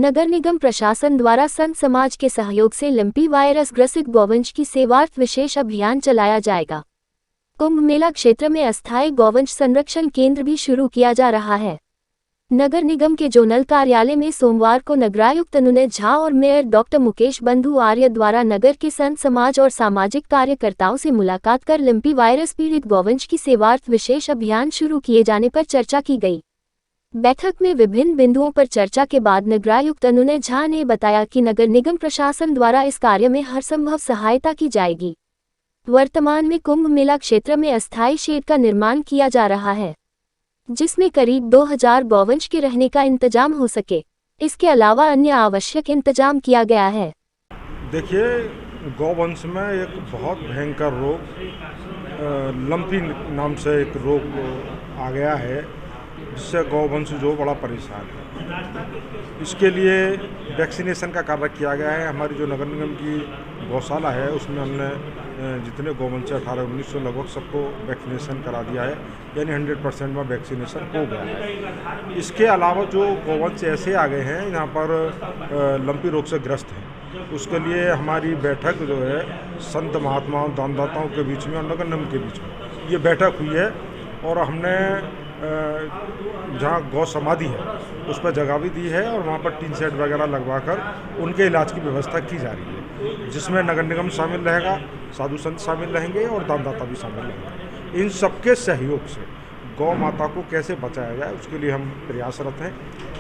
नगर निगम प्रशासन द्वारा संत समाज के सहयोग से लंपी वायरस ग्रसित गौवंश की सेवार्थ विशेष अभियान चलाया जाएगा। कुंभ मेला क्षेत्र में अस्थायी गौवंश संरक्षण केंद्र भी शुरू किया जा रहा है। नगर निगम के जोनल कार्यालय में सोमवार को नगरायुक्त अनुनय झा और मेयर डॉक्टर मुकेश बंधु आर्य द्वारा नगर के संत समाज और सामाजिक कार्यकर्ताओं से मुलाकात कर लंपी वायरस पीड़ित गौवंश की सेवार्थ विशेष अभियान शुरू किए जाने पर चर्चा की गई। बैठक में विभिन्न बिंदुओं पर चर्चा के बाद नगरायुक्त अनुनय झा ने बताया कि नगर निगम प्रशासन द्वारा इस कार्य में हर संभव सहायता की जाएगी। वर्तमान में कुंभ मेला क्षेत्र में अस्थायी शेड का निर्माण किया जा रहा है, जिसमें करीब 2000 गौवंश के रहने का इंतजाम हो सके। इसके अलावा अन्य आवश्यक इंतजाम किया गया है। देखिए, गौवंश में एक बहुत भयंकर रोग लंपी नाम से एक रोग आ गया है, जिससे गौवंश जो बड़ा परेशान है। इसके लिए वैक्सीनेशन का कार्य किया गया है। हमारी जो नगर निगम की गौशाला है उसमें हमने जितने गौवंश 18-19 लगभग सबको वैक्सीनेशन करा दिया है, यानी 100% में वैक्सीनेशन हो गया है। इसके अलावा जो गौवंश ऐसे आ गए हैं यहाँ पर लंपी रोग से ग्रस्त हैं, उसके लिए हमारी बैठक जो है संत महात्माओं दानदाताओं के बीच में और नगर निगम के बीच में ये बैठक हुई है और हमने जहाँ गौ समाधि है उस पर जगह भी दी है और वहाँ पर टीन शेड वगैरह लगवाकर उनके इलाज की व्यवस्था की जा रही है, जिसमें नगर निगम शामिल रहेगा, साधु संत शामिल रहेंगे और दानदाता भी शामिल रहेंगे। इन सबके सहयोग से गौ माता को कैसे बचाया जाए उसके लिए हम प्रयासरत हैं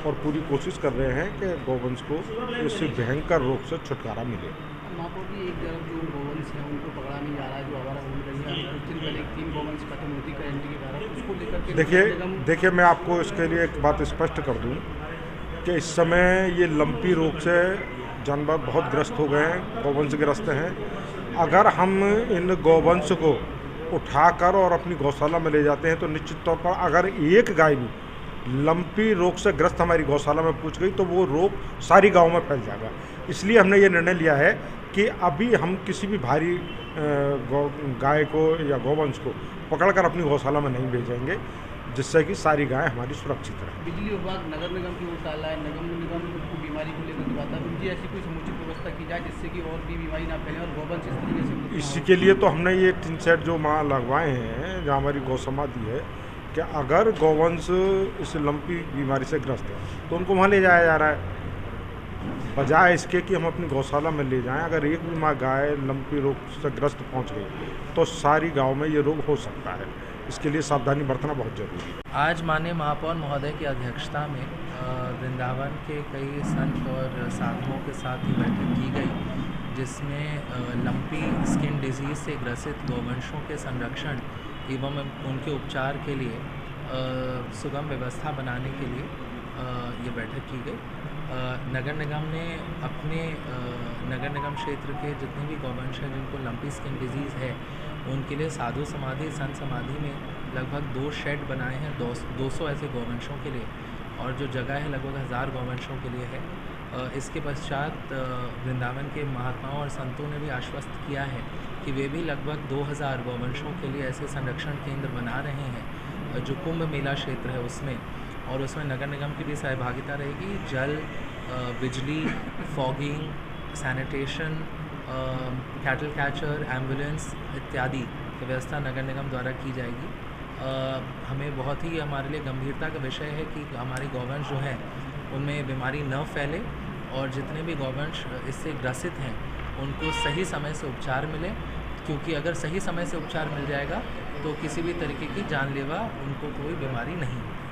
और पूरी कोशिश कर रहे हैं कि गौवंश को इस भयंकर रोग से छुटकारा मिले। वहाँ पर भी एक तरफ जो गौवंश है उनको पकड़ा नहीं जा रहा है, जो आवारा घूम रही है। कुछ दिन पहले 3 गौवंश खत्म हुई थी गारंटी के कारण, उसको लेकर के देखिए मैं आपको इसके लिए एक बात स्पष्ट कर दूं कि इस समय ये लंपी रोग से जानवर बहुत ग्रस्त हो गए हैं, गौवंश ग्रस्त हैं। अगर हम इन गौवंश को उठाकर और अपनी गौशाला में ले जाते हैं तो निश्चित तौर पर अगर एक गाय भी लंपी रोग से ग्रस्त हमारी गौशाला में पहुंच गई तो वो रोग सारी गांव में फैल जाएगा। इसलिए हमने ये निर्णय लिया है कि अभी हम किसी भी भारी गाय को या गौवंश को पकड़कर अपनी गौशाला में नहीं भेजेंगे, जिससे कि सारी गाय हमारी सुरक्षित रहे। बिजली विभाग नगर निगम की ओर डाला है, नगर निगम को बीमारी को लेकर बात है, उनकी ऐसी कोई समुचित व्यवस्था की जाए जिससे कि और भी बीमारी ना फैले और गौवंश इस तरीके से। इसी के लिए तो हमने ये टीन शेड जो वहाँ लगवाए हैं जहाँ हमारी गौ समाधि है कि अगर गौवंश इस लंपी बीमारी से ग्रस्त है तो उनको वहाँ ले जाया जा रहा है, बजाय इसके कि हम अपनी गौशाला में ले जाएं। अगर एक भी माँ गाय लंपी रोग से ग्रस्त पहुंच गई तो सारी गांव में ये रोग हो सकता है। इसके लिए सावधानी बरतना बहुत जरूरी है। आज माननीय महापौर महोदय की अध्यक्षता में वृंदावन के कई संत और साधुओं के साथ ही बैठक की गई, जिसमें लंपी स्किन डिजीज़ से ग्रसित गौवंशों के संरक्षण एवं उनके उपचार के लिए सुगम व्यवस्था बनाने के लिए ये बैठक की गई। नगर निगम ने अपने नगर निगम क्षेत्र के जितने भी गौवंश हैं जिनको लंपी स्किन डिजीज़ है उनके लिए साधु समाधि संत समाधि में लगभग 2 शेड बनाए हैं 200 ऐसे गौवंशों के लिए, और जो जगह है लगभग 1000 गौवंशों के लिए है। इसके पश्चात वृंदावन के महात्माओं और संतों ने भी आश्वस्त किया है कि वे भी लगभग 2000 गौवंशों के लिए ऐसे संरक्षण केंद्र बना रहे हैं जो कुंभ मेला क्षेत्र है उसमें, और उसमें नगर निगम की भी सहभागिता रहेगी। जल, बिजली, fogging, sanitation, cattle catcher, ambulance इत्यादि की व्यवस्था नगर निगम द्वारा की जाएगी। हमें बहुत ही हमारे लिए गंभीरता का विषय है कि हमारे गौवंश जो हैं उनमें बीमारी न फैले और जितने भी गौवंश इससे ग्रसित हैं उनको सही समय से उपचार मिले, क्योंकि अगर सही समय से उपचार मिल जाएगा तो किसी भी तरीके की जानलेवा उनको कोई बीमारी नहीं होगी।